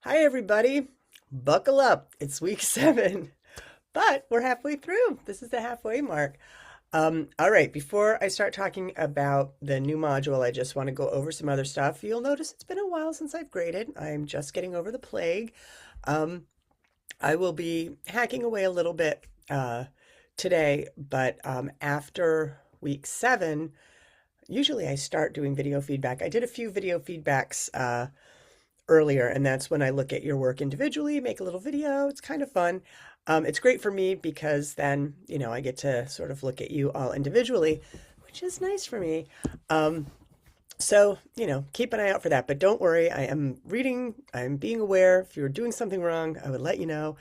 Hi, everybody. Buckle up. It's week 7, but we're halfway through. This is the halfway mark. All right, before I start talking about the new module, I just want to go over some other stuff. You'll notice it's been a while since I've graded. I'm just getting over the plague. Um, I will be hacking away a little bit today, but after week 7, usually I start doing video feedback. I did a few video feedbacks earlier, and that's when I look at your work individually, make a little video. It's kind of fun. It's great for me because then, I get to sort of look at you all individually, which is nice for me. So, keep an eye out for that. But don't worry, I am reading, I'm being aware. If you're doing something wrong, I would let you know.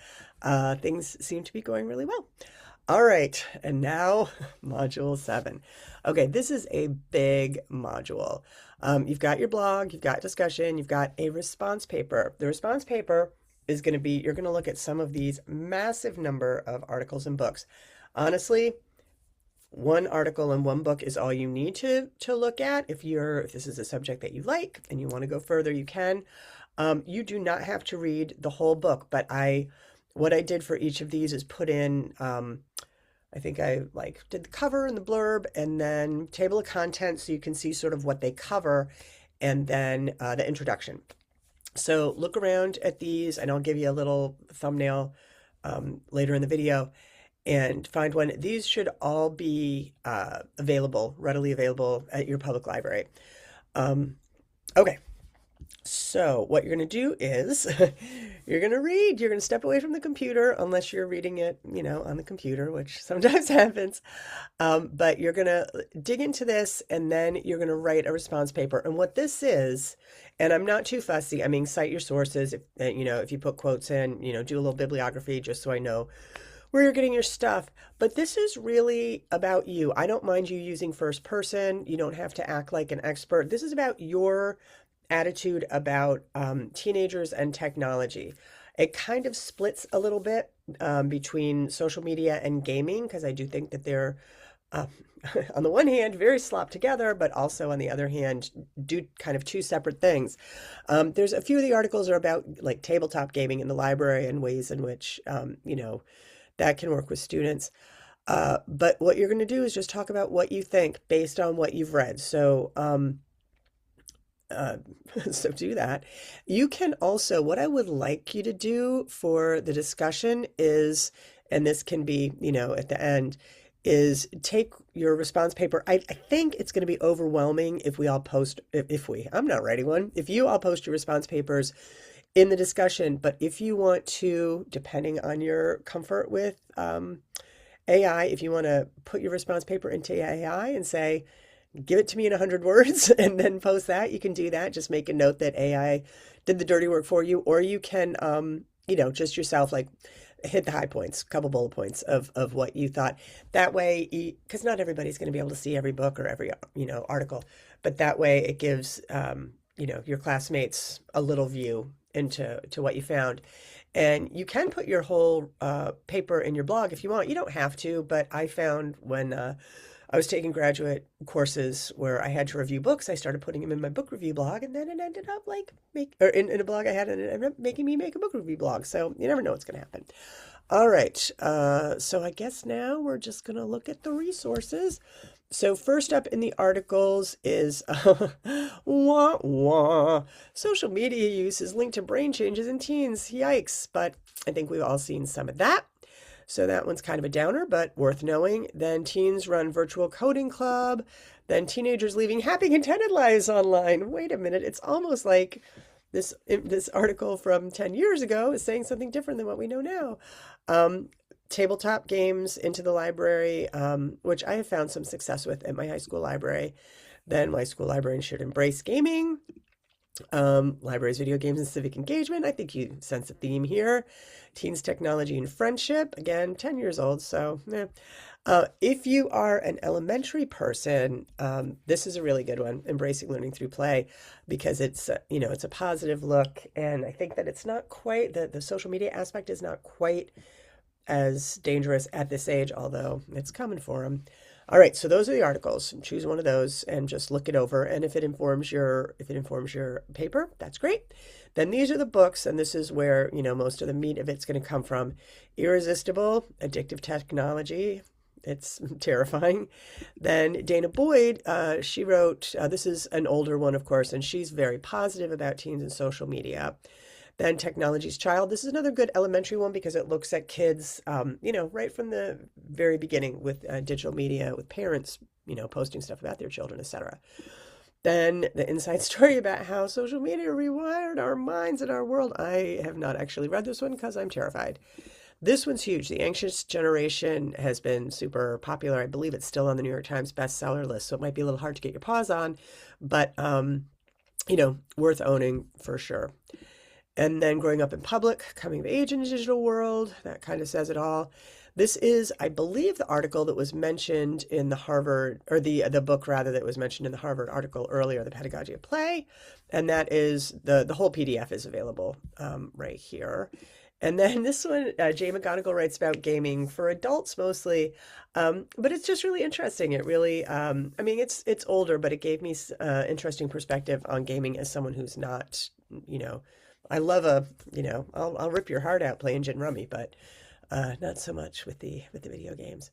Things seem to be going really well. All right, and now module 7. Okay, this is a big module. You've got your blog, you've got discussion, you've got a response paper. The response paper is going to be, you're going to look at some of these massive number of articles and books. Honestly, one article and one book is all you need to look at. If this is a subject that you like and you want to go further, you can. You do not have to read the whole book, but what I did for each of these is put in, I think I did the cover and the blurb and then table of contents so you can see sort of what they cover, and then the introduction. So look around at these and I'll give you a little thumbnail later in the video and find one. These should all be readily available at your public library. Okay. So what you're going to do is you're going to read. You're going to step away from the computer unless you're reading it, on the computer, which sometimes happens. But you're going to dig into this and then you're going to write a response paper. And what this is, and I'm not too fussy. I mean, cite your sources. If you put quotes in, do a little bibliography just so I know where you're getting your stuff. But this is really about you. I don't mind you using first person. You don't have to act like an expert. This is about your attitude about teenagers and technology. It kind of splits a little bit between social media and gaming, because I do think that they're, uh, on the one hand, very slopped together, but also on the other hand, do kind of two separate things. There's a few of the articles are about like tabletop gaming in the library and ways in which, that can work with students. But what you're going to do is just talk about what you think based on what you've read. So, uh, so do that. You can also, what I would like you to do for the discussion is, and this can be, at the end, is take your response paper. I think it's going to be overwhelming if we all post, I'm not writing one, if you all post your response papers in the discussion, but if you want to, depending on your comfort with AI, if you want to put your response paper into AI and say, give it to me in 100 words and then post that, you can do that. Just make a note that AI did the dirty work for you, or you can, just yourself, hit the high points, a couple bullet points of what you thought. That way, because not everybody's going to be able to see every book or every, article, but that way it gives, your classmates a little view into what you found. And you can put your whole paper in your blog if you want. You don't have to, but I found when I was taking graduate courses where I had to review books, I started putting them in my book review blog, and then it ended up in a blog I had, and it ended up making me make a book review blog. So you never know what's going to happen. All right. So I guess now we're just going to look at the resources. So first up in the articles is wah wah. Social media use is linked to brain changes in teens. Yikes. But I think we've all seen some of that. So that one's kind of a downer, but worth knowing. Then teens run virtual coding club. Then teenagers leaving happy, contented lives online. Wait a minute. It's almost like this article from 10 years ago is saying something different than what we know now. Tabletop games into the library, which I have found some success with at my high school library. Then my school librarian should embrace gaming. Libraries, video games, and civic engagement. I think you sense a theme here. Teens, technology, and friendship. Again, 10 years old, so if you are an elementary person, this is a really good one, embracing learning through play, because it's it's a positive look, and I think that it's not quite, the social media aspect is not quite as dangerous at this age, although it's coming for them. All right, so those are the articles. Choose one of those and just look it over. And if it informs your paper, that's great. Then these are the books, and this is where, most of the meat of it's going to come from. Irresistible, Addictive Technology. It's terrifying. Then Dana Boyd, she wrote, this is an older one, of course, and she's very positive about teens and social media. Then Technology's Child. This is another good elementary one because it looks at kids, right from the very beginning with digital media, with parents, posting stuff about their children, etc. Then the inside story about how social media rewired our minds and our world. I have not actually read this one because I'm terrified. This one's huge. The Anxious Generation has been super popular. I believe it's still on the New York Times bestseller list, so it might be a little hard to get your paws on, but worth owning for sure. And then Growing Up in Public, Coming of Age in a Digital World, that kind of says it all. This is, I believe, the article that was mentioned in the Harvard, or the book rather, that was mentioned in the Harvard article earlier, The Pedagogy of Play. And that is, the whole PDF is available right here. And then this one, Jay McGonigal writes about gaming for adults mostly, but it's just really interesting. It really, it's older, but it gave me interesting perspective on gaming as someone who's not, I love I'll rip your heart out playing gin rummy, but not so much with the video games.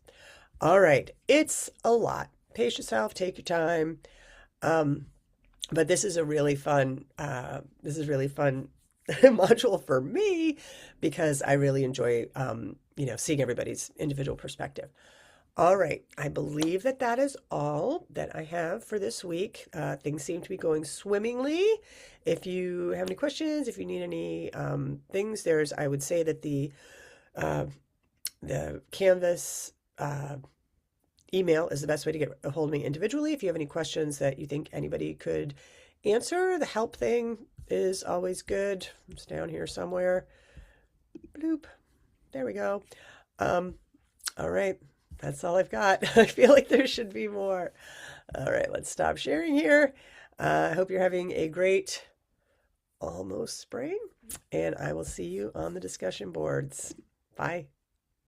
All right, it's a lot. Pace yourself, take your time. But this is a really fun. Module for me because I really enjoy, seeing everybody's individual perspective. All right, I believe that is all that I have for this week. Things seem to be going swimmingly. If you have any questions, if you need any things, I would say that the Canvas email is the best way to get a hold of me individually. If you have any questions that you think anybody could answer, the help thing is always good. It's down here somewhere. Bloop. There we go. All right. That's all I've got. I feel like there should be more. All right, let's stop sharing here. I hope you're having a great almost spring, and I will see you on the discussion boards. Bye.